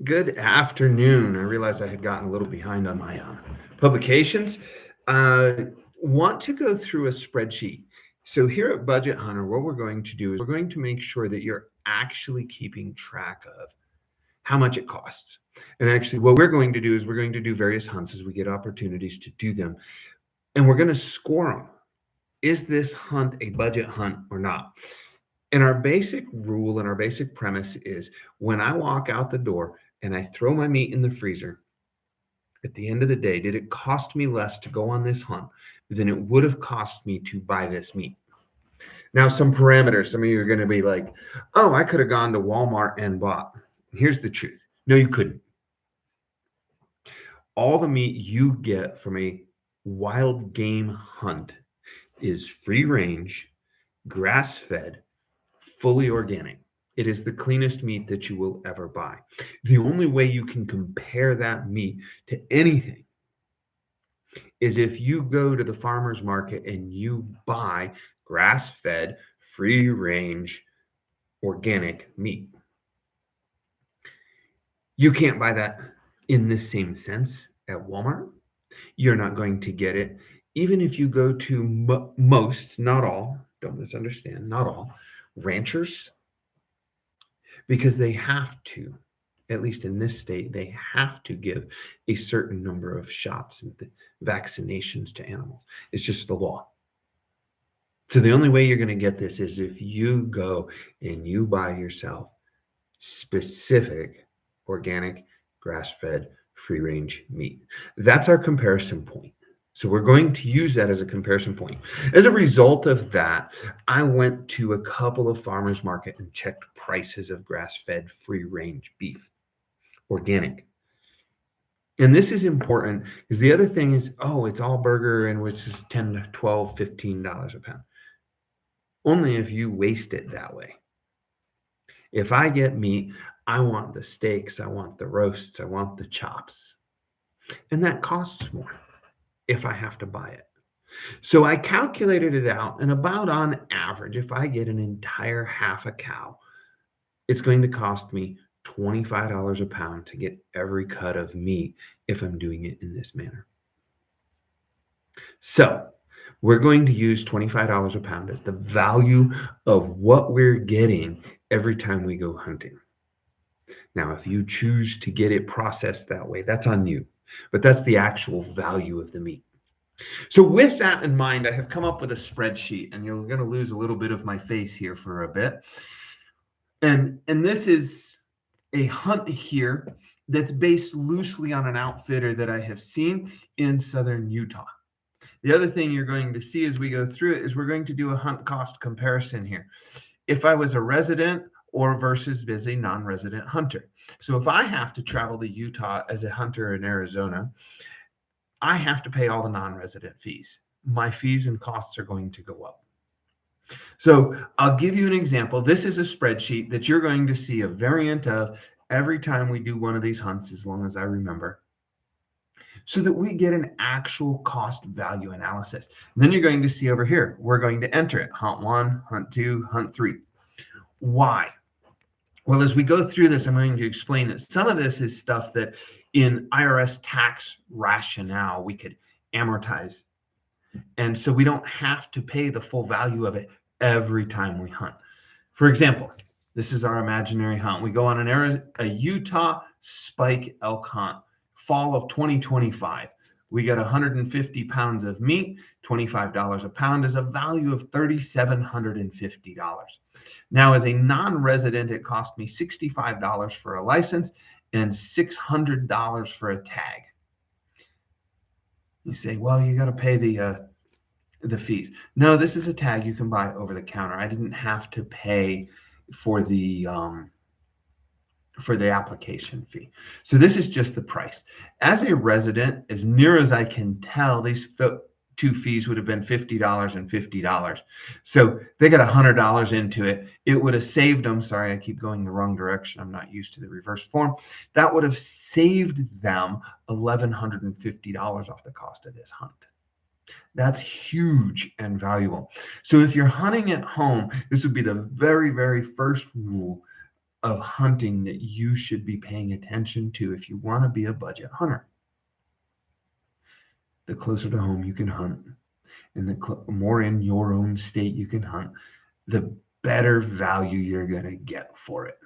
Good afternoon. I realized I had gotten a little behind on my publications. Uh, want to go through a spreadsheet. So, here at Budget Hunter, what we're going to do is we're going to make sure that you're actually keeping track of how much it costs. And actually, what we're going to do is we're going to do various hunts as we get opportunities to do them. And we're going to score them. Is this hunt a budget hunt or not? And our basic rule and our basic premise is when I walk out the door and I throw my meat in the freezer, at the end of the day, did it cost me less to go on this hunt than it would have cost me to buy this meat? Now, some parameters. Some of you are going to be like, oh, I could have gone to Walmart and bought. Here's the truth. No, you couldn't. All the meat you get from a wild game hunt is free range, grass fed, fully organic. It is the cleanest meat that you will ever buy. The only way you can compare that meat to anything is if you go to the farmer's market and you buy grass fed, free range, organic meat. You can't buy that in the same sense at Walmart. You're not going to get it. Even if you go to most, not all, don't misunderstand, not all, ranchers, because they have to, at least in this state, they have to give a certain number of shots and vaccinations to animals. It's just the law. So the only way you're going to get this is if you go and you buy yourself specific organic, grass-fed, free-range meat. That's our comparison point. So we're going to use that as a comparison point. As a result of that, I went to a couple of farmers market and checked prices of grass-fed, free-range beef, organic. And this is important because the other thing is, oh, it's all burger and which is 10 to 12, $15 a pound. Only if you waste it that way. If I get meat, I want the steaks, I want the roasts, I want the chops. And that costs more if I have to buy it. So I calculated it out, and about on average, if I get an entire half a cow, it's going to cost me $25 a pound to get every cut of meat if I'm doing it in this manner. So we're going to use $25 a pound as the value of what we're getting every time we go hunting. Now, if you choose to get it processed that way, that's on you, but that's the actual value of the meat. So with that in mind, I have come up with a spreadsheet, and you're going to lose a little bit of my face here for a bit. And this is a hunt here that's based loosely on an outfitter that I have seen in southern Utah. The other thing you're going to see as we go through it is we're going to do a hunt cost comparison here. If I was a resident or versus a non-resident hunter. So if I have to travel to Utah as a hunter in Arizona, I have to pay all the non-resident fees. My fees and costs are going to go up. So I'll give you an example. This is a spreadsheet that you're going to see a variant of every time we do one of these hunts, as long as I remember, so that we get an actual cost value analysis. And then you're going to see over here, we're going to enter it. Hunt 1, hunt 2, hunt 3. Why? Well, as we go through this, I'm going to explain that some of this is stuff that in IRS tax rationale, we could amortize. And so we don't have to pay the full value of it every time we hunt. For example, this is our imaginary hunt. We go on a Utah spike elk hunt, fall of 2025. We got 150 pounds of meat, $25 a pound is a value of $3,750. Now, as a non-resident, it cost me $65 for a license and $600 for a tag. You say, well, you got to pay the fees. No, this is a tag you can buy over the counter. I didn't have to pay for the application fee. So this is just the price. As a resident, as near as I can tell, these two fees would have been $50 and $50. So they got $100 into it. It would have saved them. Sorry, I keep going the wrong direction. I'm not used to the reverse form. That would have saved them $1,150 off the cost of this hunt. That's huge and valuable. So if you're hunting at home, this would be the very, very first rule. of hunting that you should be paying attention to if you want to be a budget hunter. The closer to home you can hunt, and the more in your own state you can hunt, the better value you're going to get for it.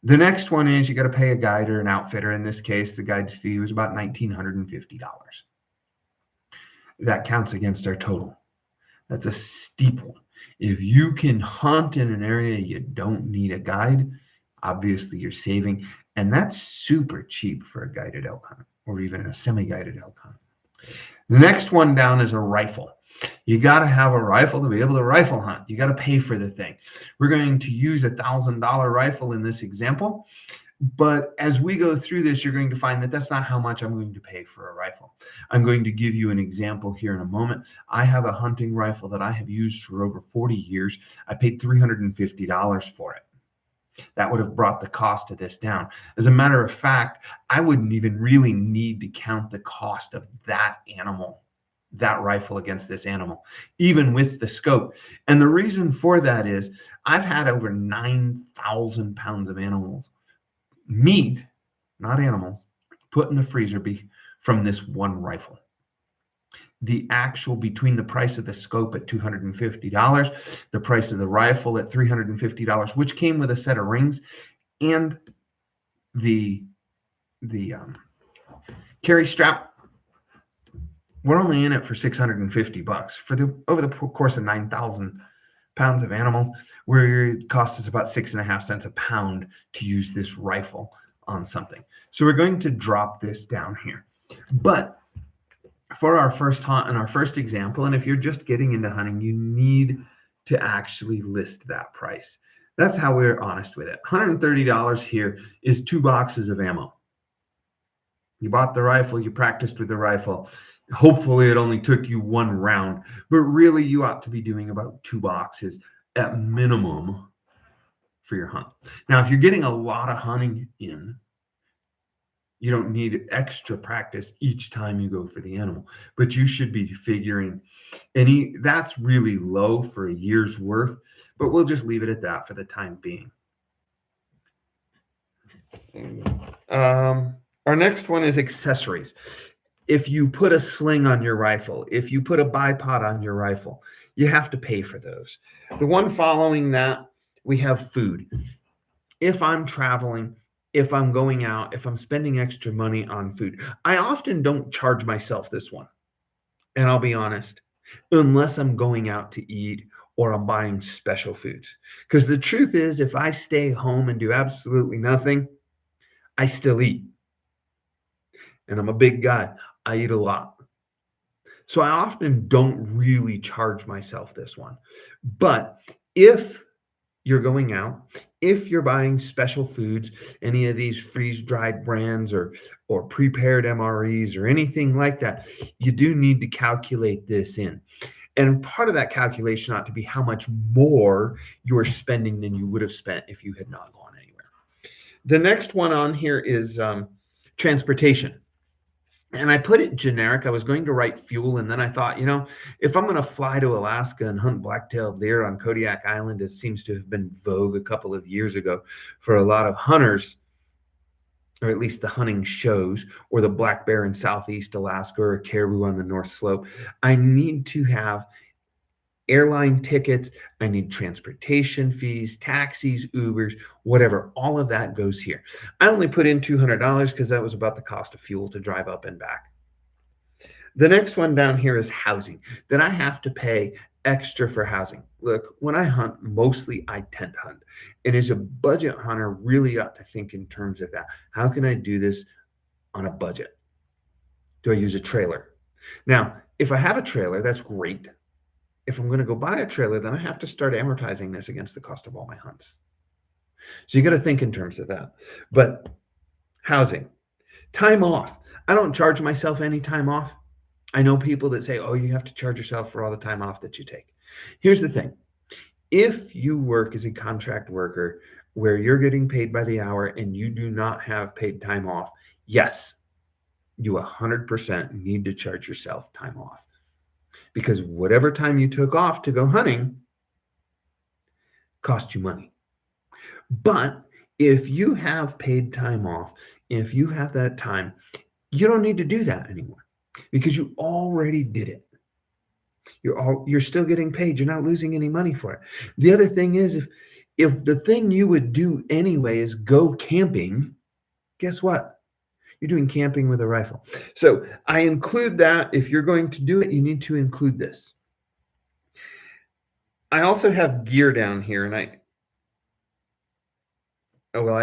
The next one is you got to pay a guide or an outfitter. In this case, the guide's fee was about $1,950. That counts against our total. That's a steep one. If you can hunt in an area you don't need a guide, obviously you're saving, and that's super cheap for a guided elk hunt or even a semi-guided elk hunt. The next one down is a rifle. You got to have a rifle to be able to rifle hunt. You got to pay for the thing. We're going to use $1,000 rifle in this example, but as we go through this, you're going to find that that's not how much I'm going to pay for a rifle. I'm going to give you an example here in a moment. I have a hunting rifle that I have used for over 40 years. I paid $350 for it. That would have brought the cost of this down. As a matter of fact, I wouldn't even really need to count the cost of that animal, that rifle against this animal, even with the scope. And the reason for that is I've had over 9,000 pounds of animals, meat, not animals, put in the freezer from this one rifle. The actual between the price of the scope at $250, the price of the rifle at $350, which came with a set of rings, and the carry strap, we're only in it for $650 for over the course of 9,000 pounds of animals, where it costs us about 6.5 cents a pound to use this rifle on something. So we're going to drop this down here, but for our first hunt and our first example, and if you're just getting into hunting, you need to actually list that price. That's how we're honest with it. $130 here is 2 boxes of ammo. You bought the rifle, you practiced with the rifle. Hopefully it only took you 1 round, but really you ought to be doing about 2 boxes at minimum for your hunt. Now, if you're getting a lot of hunting in, you don't need extra practice each time you go for the animal, but you should be figuring that's really low for a year's worth, but we'll just leave it at that for the time being. Our next one is accessories. If you put a sling on your rifle, if you put a bipod on your rifle, you have to pay for those. The one following that, we have food. If I'm traveling, if I'm going out, if I'm spending extra money on food, I often don't charge myself this one. And I'll be honest, unless I'm going out to eat or I'm buying special foods. Because the truth is, if I stay home and do absolutely nothing, I still eat. And I'm a big guy. I eat a lot. So I often don't really charge myself this one. But if you're going out, if you're buying special foods, any of these freeze-dried brands or prepared MREs or anything like that, you do need to calculate this in. And part of that calculation ought to be how much more you're spending than you would have spent if you had not gone anywhere. The next one on here is transportation. And I put it generic. I was going to write fuel, and then I thought, if I'm going to fly to Alaska and hunt black-tailed deer on Kodiak Island, as seems to have been vogue a couple of years ago for a lot of hunters, or at least the hunting shows, or the black bear in Southeast Alaska or caribou on the North Slope, I need to have airline tickets, I need transportation fees, taxis, Ubers, whatever. All of that goes here. I only put in $200 because that was about the cost of fuel to drive up and back. The next one down here is housing. Then I have to pay extra for housing. Look, when I hunt, mostly I tent hunt. And as a budget hunter, really ought to think in terms of that. How can I do this on a budget? Do I use a trailer? Now, if I have a trailer, that's great. If I'm going to go buy a trailer, then I have to start amortizing this against the cost of all my hunts. So you got to think in terms of that. But housing, time off. I don't charge myself any time off. I know people that say, oh, you have to charge yourself for all the time off that you take. Here's the thing. If you work as a contract worker where you're getting paid by the hour and you do not have paid time off, yes, you 100% need to charge yourself time off. Because whatever time you took off to go hunting cost you money. But If you have paid time off, if you have that time, you don't need to do that anymore because you already did it. You're still getting paid. You're not losing any money for it. The other thing is if the thing you would do anyway is go camping, guess what? You're doing camping with a rifle. So I include that. If you're going to do it, you need to include this. I also have gear down here, and I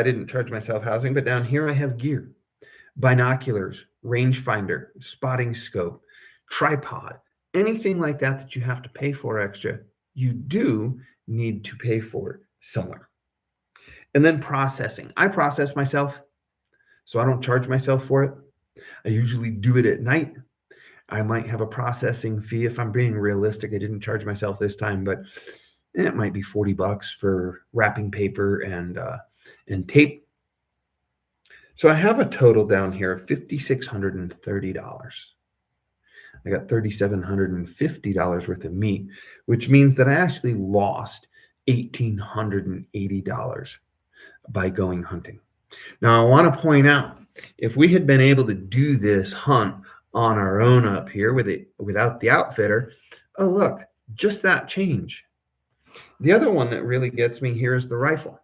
didn't charge myself housing, but down here I have gear: binoculars, rangefinder, spotting scope, tripod, anything like that that you have to pay for extra, you do need to pay for somewhere. And then processing. I process myself, so I don't charge myself for it. I usually do it at night. I might have a processing fee. If I'm being realistic, I didn't charge myself this time, but it might be $40 for wrapping paper and tape. So I have a total down here of $5,630. I got $3,750 worth of meat, which means that I actually lost $1,880 by going hunting. Now, I want to point out, if we had been able to do this hunt on our own up here without the outfitter, oh, look, just that change. The other one that really gets me here is the rifle.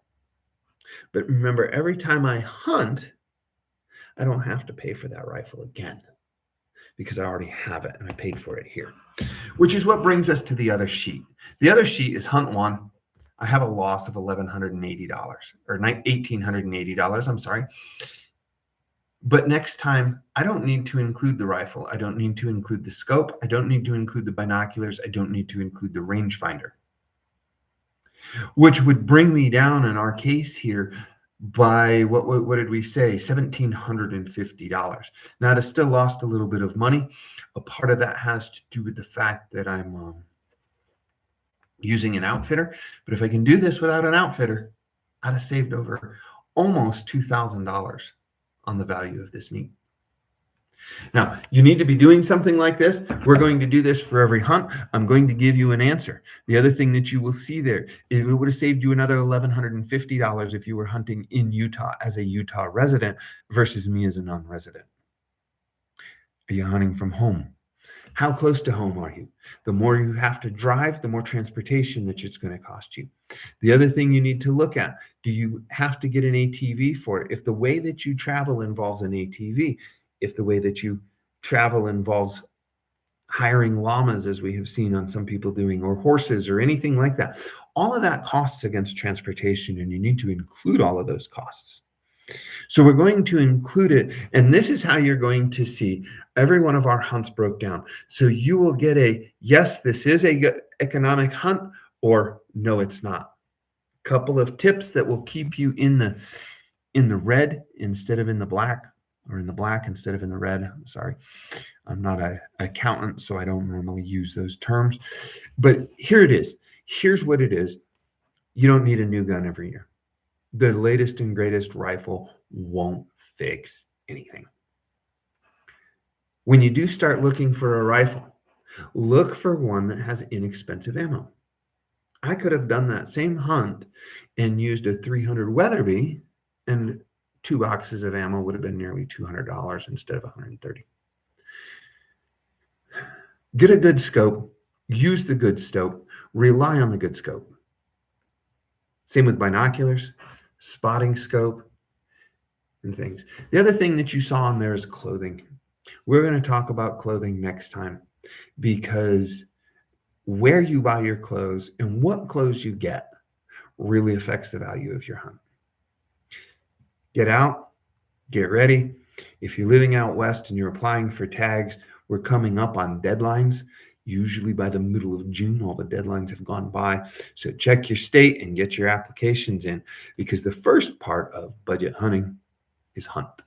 But remember, every time I hunt, I don't have to pay for that rifle again because I already have it and I paid for it here, which is what brings us to the other sheet. The other sheet is hunt one. I have a loss of $1,180 or $1,880. I'm sorry. But next time, I don't need to include the rifle. I don't need to include the scope. I don't need to include the binoculars. I don't need to include the rangefinder, which would bring me down in our case here by what did we say? $1,750. Now, I still lost a little bit of money. A part of that has to do with the fact that I'm using an outfitter. But if I can do this without an outfitter, I'd have saved over almost $2,000 on the value of this meat. Now, you need to be doing something like this. We're going to do this for every hunt. I'm going to give you an answer. The other thing that you will see there is it would have saved you another $1,150 if you were hunting in Utah as a Utah resident versus me as a non-resident. Are you hunting from home? How close to home are you? The more you have to drive, the more transportation that it's going to cost you. The other thing you need to look at, do you have to get an ATV for it? If the way that you travel involves an ATV, if the way that you travel involves hiring llamas, as we have seen on some people doing, or horses or anything like that, all of that costs against transportation, and you need to include all of those costs. So we're going to include it, and this is how you're going to see every one of our hunts broke down. So you will get a, yes, this is a good economic hunt, or no, it's not. A couple of tips that will keep you in the red instead of in the black, or in the black instead of in the red. Sorry, I'm not an accountant, so I don't normally use those terms. But here it is. Here's what it is. You don't need a new gun every year. The latest and greatest rifle won't fix anything. When you do start looking for a rifle, look for one that has inexpensive ammo. I could have done that same hunt and used a 300 Weatherby, and 2 boxes of ammo would have been nearly $200 instead of $130. Get a good scope, use the good scope, rely on the good scope. Same with binoculars, spotting scope, and things. The other thing that you saw in there is clothing. We're going to talk about clothing next time, because where you buy your clothes and what clothes you get really affects the value of your hunt. Get out, get ready. If you're living out west and you're applying for tags, we're coming up on deadlines. Usually by the middle of June, all the deadlines have gone by. So check your state and get your applications in, because the first part of budget hunting is hunt.